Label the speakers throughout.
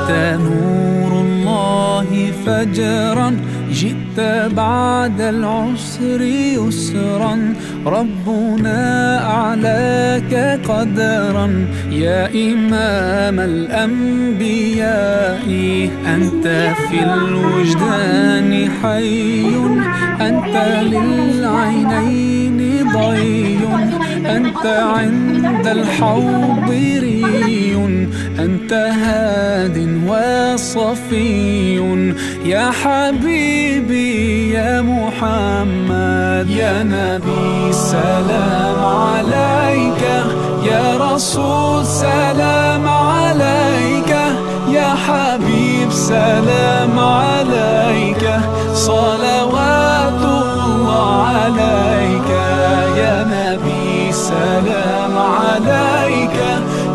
Speaker 1: أنت نور الله فجرا، جئت بعد العسر يسرا، ربنا أعلاك قدرا يا إمام الأنبياء. أنت في الوجدان حي، أنت للعينين ضي، أنت عند الحوض ري، أنت هاد وصفي يا حبيبي يا محمد. يا نبي سلام عليك، يا رسول سلام عليك، يا حبيب سلام عليك، صلوات الله عليك. يا نبي سلام عليك،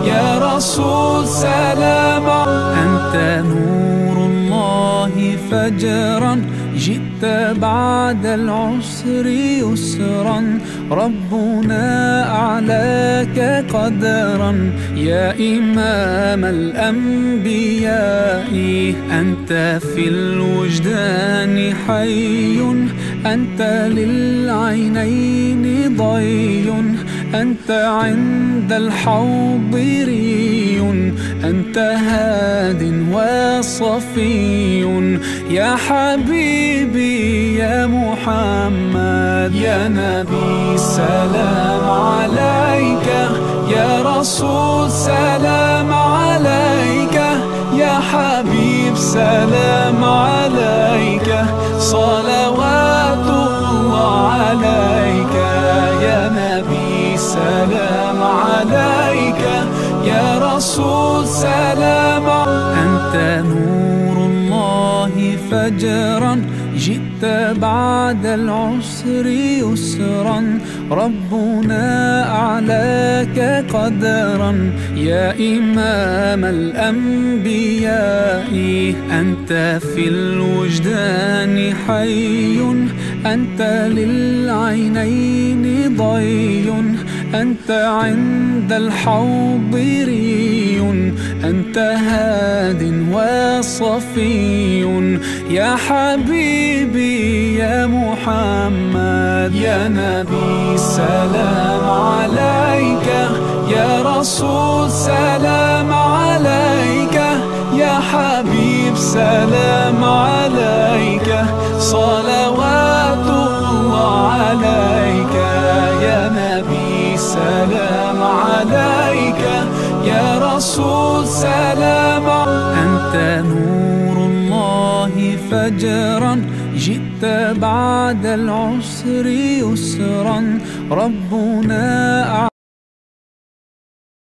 Speaker 1: يا رسول سلام عليك. أنت نور الله فجرا، جئت بعد العسر يسرا، ربنا أعلاك قدرا يا إمام الأنبياء. أنت في الوجدان حي، أنت للعينين ضي، أنت عند الحوض ري، أنت هاد وصفي يا حبيبي يا محمد. يا نبي سلام عليك، يا رسول سلام عليك، يا حبيب سلام عليك، صلوات الله عليك. يا نبي سلام عليك، يا رسول سلام عليك. أنت نور الله فجرا، جئت بعد العسر يسرا، ربنا أعلاك قدرا يا إمام الأنبياء. أنت في الوجدان حي، أنت للعينين ضي، أنت عند الحوض ري، أنت هاد وصفي يا حبيبي يا محمد. يا نبي سلام عليك، يا رسول سلام عليك، يا حبيب سلام عليك، صلوات الله عليك. يا نبي سلام عليك، يا رسول سلام عليك. أنت نور الله فجرا، جئت بعد العسر يسرا، ربنا